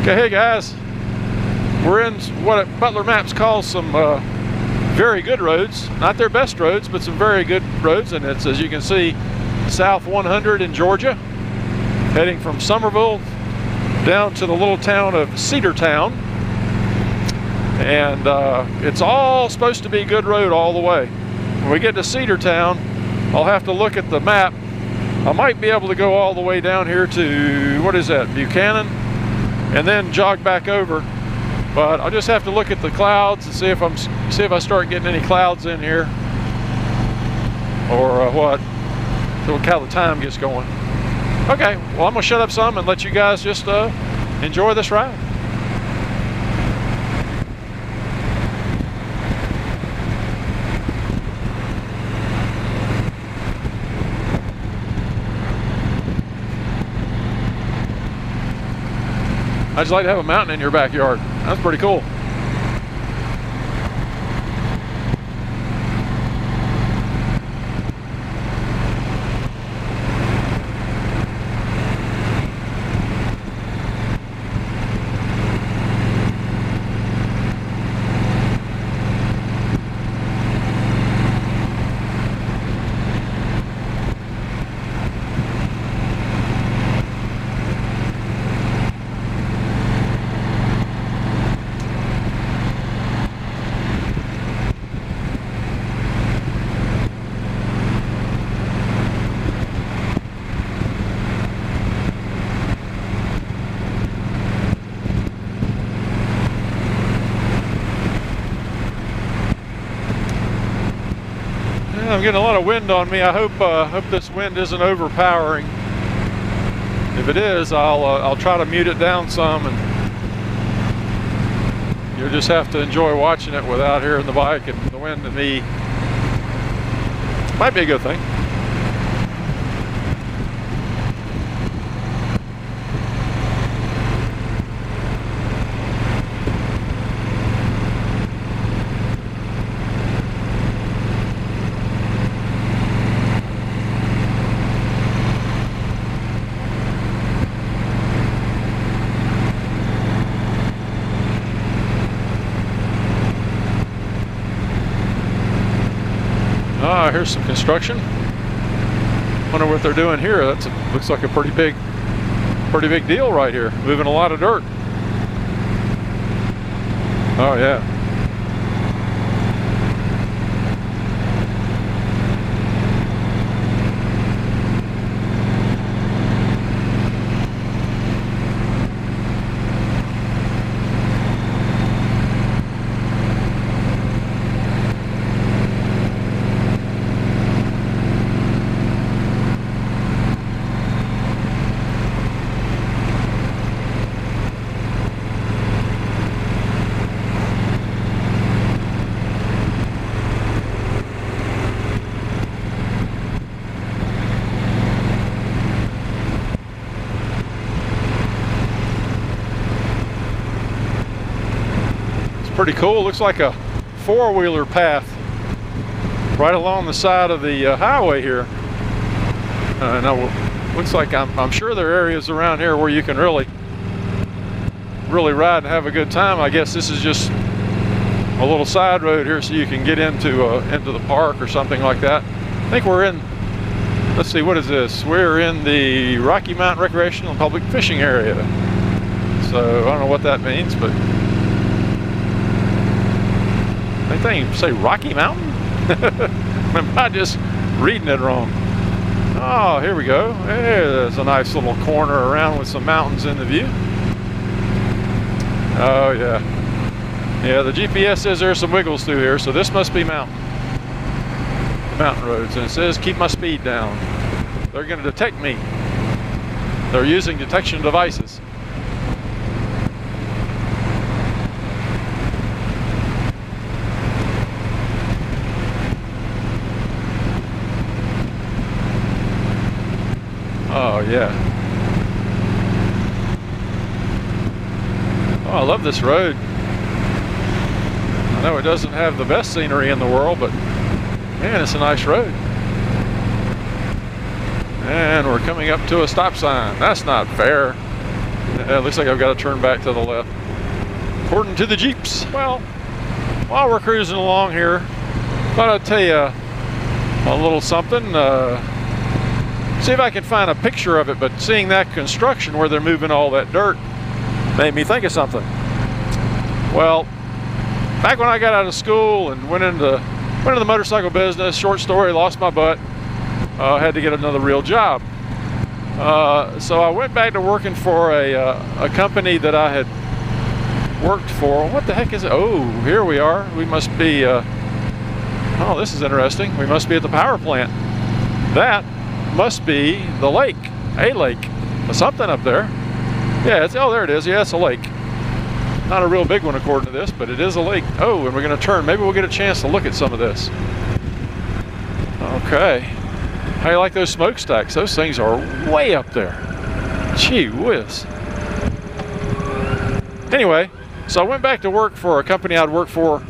Okay, hey guys, we're in what Butler Maps calls some very good roads. Not their best roads, but some very good roads. And it's, as you can see, South 100 in Georgia, heading from Somerville down to the little town of Cedartown. And it's all supposed to be good road all the way. When we get to Cedartown, I'll have to look at the map. I might be able to go all the way down here to, what is that, Buchanan? And then jog back over, but I'll just have to look at the clouds and see if I start getting any clouds in here, or what, till how the time gets going. Okay, well I'm gonna shut up some and let you guys just enjoy this ride. I'd just like to have a mountain in your backyard. That's pretty cool. I'm getting a lot of wind on me. I hope this wind isn't overpowering. If it is, I'll try to mute it down some, and you'll just have to enjoy watching it without hearing the bike and the wind and me. Might be a good thing. Ah, here's some construction. Wonder what they're doing here. That looks like a pretty big deal right here. Moving a lot of dirt. Oh yeah. Pretty cool. Looks like a four-wheeler path right along the side of the highway here. Now, looks like I'm sure there are areas around here where you can really ride and have a good time. I guess this is just a little side road here, so you can get into the park or something like that. I think we're in. Let's see, what is this? We're in the Rocky Mountain Recreational and Public Fishing Area. So I don't know what that means, but. I think you say Rocky Mountain? Am I just reading it wrong? Oh, here we go. There's a nice little corner around with some mountains in the view. Oh yeah. Yeah, the GPS says there's some wiggles through here, so this must be mountain roads. And it says keep my speed down. They're going to detect me. They're using detection devices. Oh yeah. Oh, I love this road. I know it doesn't have the best scenery in the world, but man, it's a nice road. And we're coming up to a stop sign. That's not fair. It looks like I've got to turn back to the left, according to the Jeeps. Well, while we're cruising along here, thought I'd tell you a little something. See if I can find a picture of it, but seeing that construction where they're moving all that dirt made me think of something. Well, back when I got out of school and went into the motorcycle business, short story, lost my butt, had to get another real job. So I went back to working for a company that I had worked for. What the heck is it? Oh, here we are. We must be, oh, this is interesting. We must be at the power plant. That must be the lake, a lake, something up there. Yeah, oh, there it is. Yeah, it's a lake. Not a real big one according to this, but it is a lake. Oh, and we're going to turn. Maybe we'll get a chance to look at some of this. Okay. How do you like those smokestacks? Those things are way up there. Gee whiz. Anyway, so I went back to work for a company I'd worked for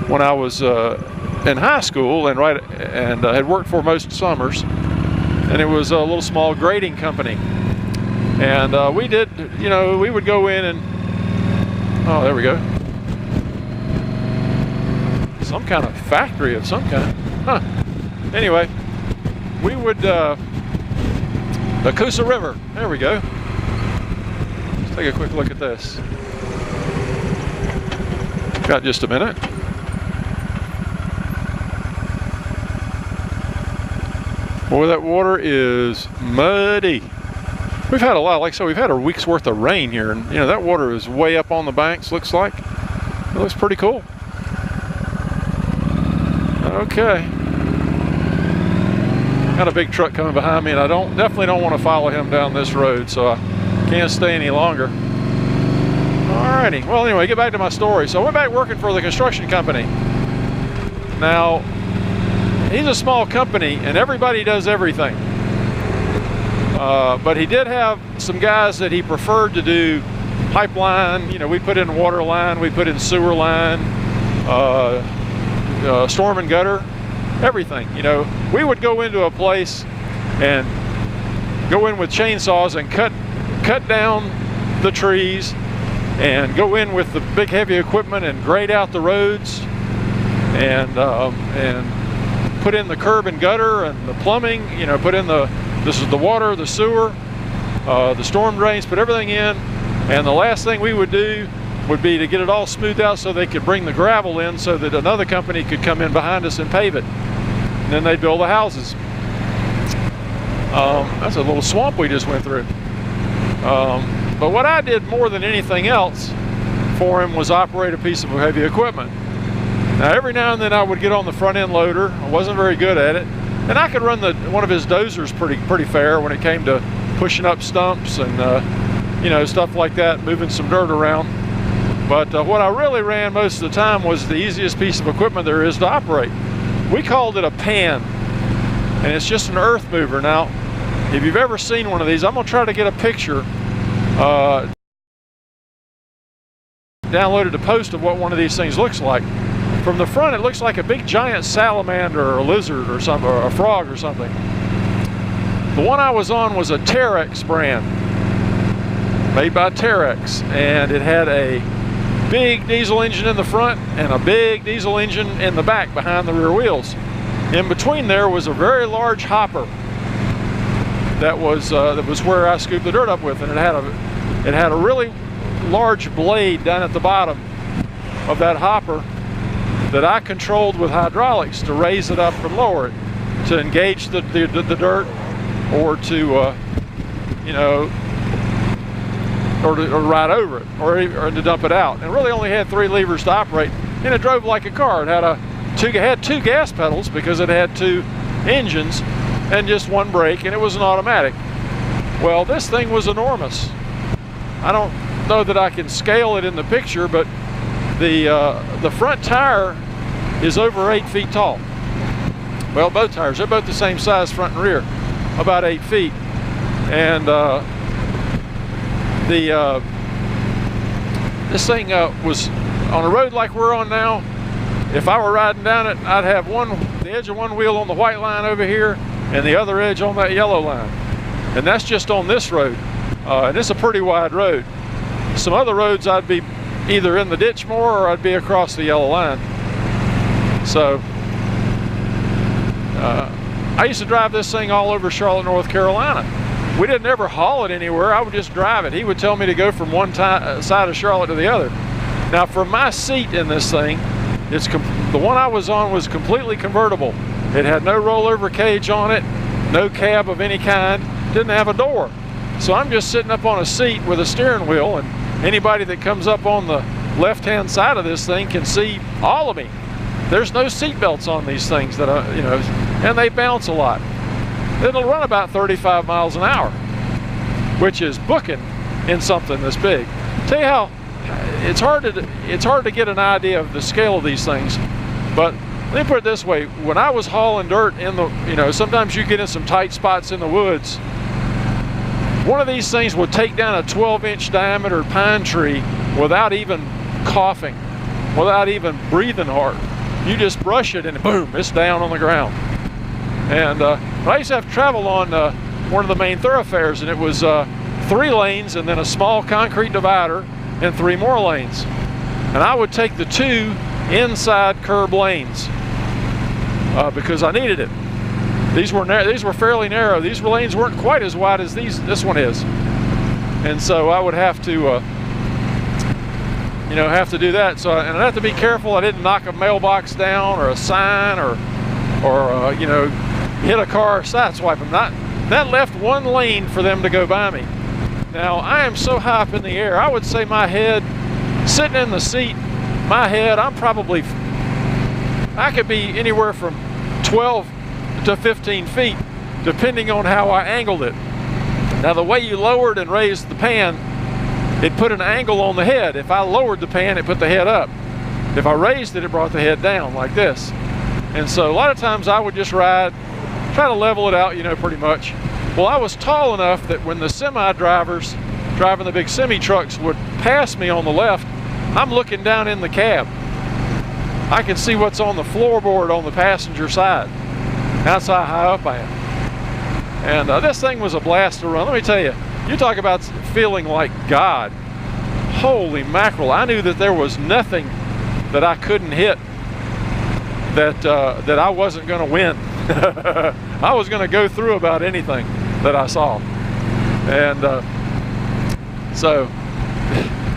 when I was in high school and had worked for most summers. And it was a little small grading company. And we did, you know, we would go in and, oh, there we go. Some kind of factory of some kind. Huh. Anyway, we would, the Coosa River, there we go. Let's take a quick look at this. Got just a minute. Boy, that water is muddy. We've had a lot, like so, we've had a week's worth of rain here, and you know that water is way up on the banks. Looks like it looks pretty cool. Okay, got a big truck coming behind me, and I definitely don't want to follow him down this road, so I can't stay any longer. Alrighty, well anyway, get back to my story. So I went back working for the construction company. Now, he's a small company and everybody does everything. But he did have some guys that he preferred to do pipeline. You know, we put in water line, we put in sewer line, storm and gutter, everything. You know, we would go into a place and go in with chainsaws and cut down the trees and go in with the big heavy equipment and grade out the roads and put in the curb and gutter and the plumbing. You know, put in this is the water, the sewer, the storm drains, put everything in. And the last thing we would do would be to get it all smoothed out so they could bring the gravel in so that another company could come in behind us and pave it. And then they'd build the houses. That's a little swamp we just went through. But what I did more than anything else for him was operate a piece of heavy equipment. Now every now and then I would get on the front end loader. I wasn't very good at it. And I could run one of his dozers pretty fair when it came to pushing up stumps and you know, stuff like that, moving some dirt around. But what I really ran most of the time was the easiest piece of equipment there is to operate. We called it a pan, and it's just an earth mover. Now, if you've ever seen one of these, I'm gonna try to get a picture, downloaded to post of what one of these things looks like. From the front, it looks like a big giant salamander or a lizard or something, or a frog or something. The one I was on was a Terex brand, made by Terex, and it had a big diesel engine in the front and a big diesel engine in the back behind the rear wheels. In between there was a very large hopper that was where I scooped the dirt up with, and it had a really large blade down at the bottom of that hopper that I controlled with hydraulics to raise it up and lower it, to engage the dirt, or to you know, or ride over it, or to dump it out. And it really only had 3 levers to operate, and it drove like a car. It had two gas pedals because it had 2 engines and just 1 brake, and it was an automatic. Well, this thing was enormous. I don't know that I can scale it in the picture, but the front tire is over 8 feet tall. Well, both tires, they're both the same size, front and rear, about 8 feet. And this thing was on a road like we're on now. If I were riding down it, I'd have the edge of one wheel on the white line over here and the other edge on that yellow line. And that's just on this road. And it's a pretty wide road. Some other roads I'd be either in the ditch more or I'd be across the yellow line. So I used to drive this thing all over Charlotte, North Carolina. We didn't ever haul it anywhere. I would just drive it. He would tell me to go from one side of Charlotte to the other. Now for my seat in this thing, the one I was on was completely convertible. It had no rollover cage on it, no cab of any kind, didn't have a door. So I'm just sitting up on a seat with a steering wheel, and anybody that comes up on the left-hand side of this thing can see all of me. There's no seat belts on these things that and they bounce a lot. It'll run about 35 miles an hour, which is booking in something this big. Tell you how, it's hard to get an idea of the scale of these things, but let me put it this way: when I was hauling dirt in the, sometimes you get in some tight spots in the woods. One of these things would take down a 12-inch diameter pine tree without even coughing, without even breathing hard. You just brush it and boom, it's down on the ground. And I used to have to travel on one of the main thoroughfares, and it was 3 lanes and then a small concrete divider and 3 more lanes. And I would take the 2 inside curb lanes because I needed it. These were fairly narrow. These lanes weren't quite as wide as this one is, and so I would have to, have to do that. So and I'd have to be careful I didn't knock a mailbox down or a sign or hit a car sideswiping. That left 1 lane for them to go by me. Now I am so high up in the air. I would say my head, sitting in the seat, my head, I could be anywhere from 12 to 15 feet, depending on how I angled it. Now the way you lowered and raised the pan, it put an angle on the head. If I lowered the pan, it put the head up. If I raised it, it brought the head down like this. And so a lot of times I would just ride, try to level it out, pretty much. Well, I was tall enough that when the semi drivers driving the big semi trucks would pass me on the left, I'm looking down in the cab. I can see what's on the floorboard on the passenger side. That's how high up I am. And this thing was a blast to run. Let me tell you, you talk about feeling like God. Holy mackerel, I knew that there was nothing that I couldn't hit that I wasn't going to win. I was going to go through about anything that I saw. And so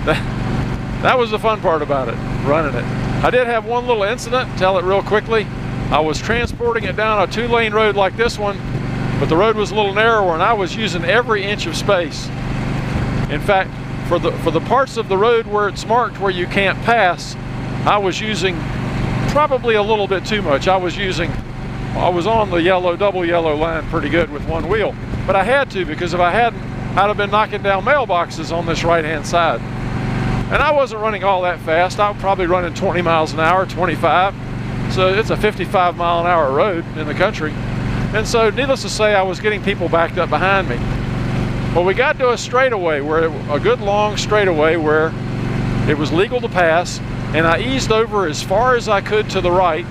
that was the fun part about it, running it. I did have one little incident, tell it real quickly. I was transporting it down a 2-lane road like this one, but the road was a little narrower, and I was using every inch of space. In fact, for the parts of the road where it's marked where you can't pass, I was using probably a little bit too much. I was on the double yellow line pretty good with 1 wheel, but I had to, because if I hadn't, I'd have been knocking down mailboxes on this right-hand side. And I wasn't running all that fast. I was probably running 20 miles an hour, 25. So it's a 55-mile-an-hour road in the country. And so needless to say, I was getting people backed up behind me. Well, we got to a straightaway, a good long straightaway where it was legal to pass, and I eased over as far as I could to the right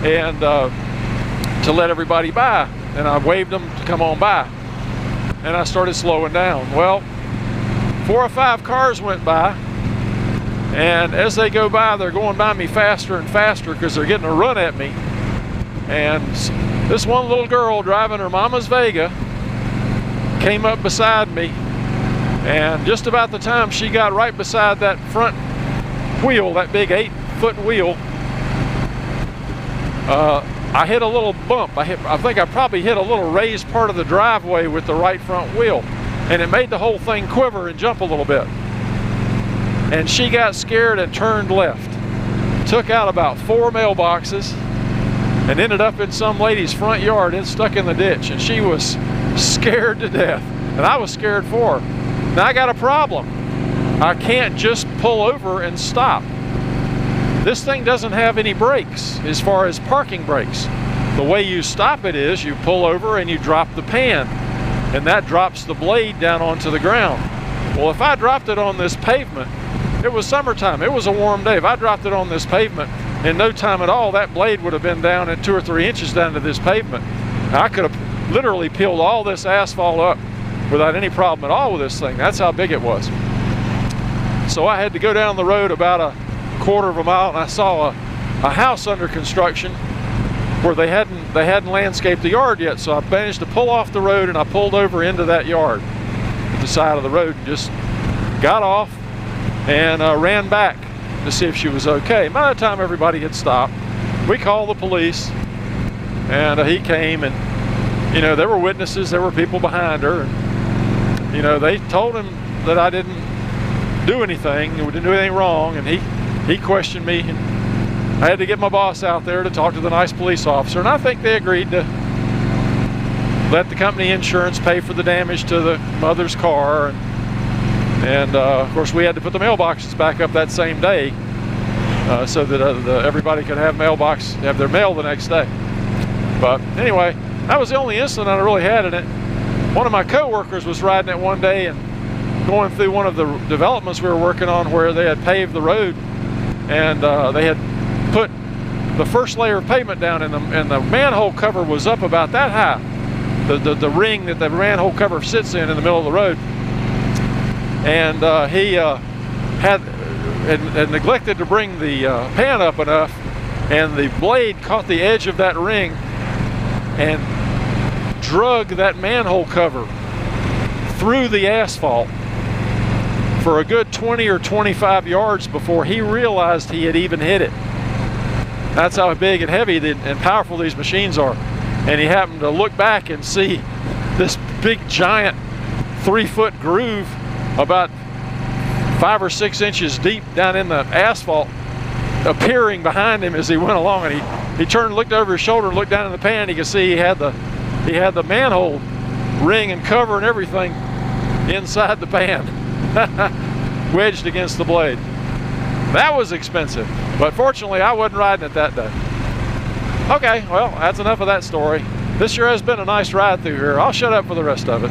and to let everybody by. And I waved them to come on by. And I started slowing down. Well, 4 or 5 cars went by. And as they go by, they're going by me faster and faster because they're getting a run at me. And this one little girl driving her mama's Vega came up beside me. And just about the time she got right beside that front wheel, that big 8-foot wheel, I hit a little bump. I think I probably hit a little raised part of the driveway with the right front wheel. And it made the whole thing quiver and jump a little bit. And she got scared and turned left. Took out about 4 mailboxes and ended up in some lady's front yard and stuck in the ditch. And she was scared to death. And I was scared for her. Now I got a problem. I can't just pull over and stop. This thing doesn't have any brakes as far as parking brakes. The way you stop it is you pull over and you drop the pan. And that drops the blade down onto the ground. Well, if I dropped it on this pavement, it was summertime, it was a warm day. If I dropped it on this pavement, in no time at all, that blade would have been down in 2 or 3 inches down to this pavement. Now, I could have literally peeled all this asphalt up without any problem at all with this thing. That's how big it was. So I had to go down the road about a quarter of a mile, and I saw a house under construction where they hadn't landscaped the yard yet. So I managed to pull off the road, and I pulled over into that yard at the side of the road and just got off and ran back to see if she was okay. By the time everybody had stopped, we called the police, and he came, and there were witnesses, there were people behind her, and they told him that I didn't do anything, we didn't do anything wrong, and he questioned me, and I had to get my boss out there to talk to the nice police officer, and I think they agreed to let the company insurance pay for the damage to the mother's car, and of course we had to put the mailboxes back up that same day so that everybody could have their mail the next day. But anyway, that was the only incident I really had in it. One of my co-workers was riding it one day and going through one of the developments we were working on where they had paved the road, and they had put the first layer of pavement down, and the manhole cover was up about that high. The ring that the manhole cover sits in the middle of the road. And he had neglected to bring the pan up enough, and the blade caught the edge of that ring and drug that manhole cover through the asphalt for a good 20 or 25 yards before he realized he had even hit it. That's how big and heavy and powerful these machines are. And he happened to look back and see this big giant 3-foot groove about 5 or 6 inches deep down in the asphalt appearing behind him as he went along, and he turned, looked over his shoulder, and looked down in the pan. He could see he had the manhole ring and cover and everything inside the pan, wedged against the blade. That was expensive, but fortunately I wasn't riding it that day. Okay, well, that's enough of that story. This sure has been a nice ride through here. I'll shut up for the rest of it.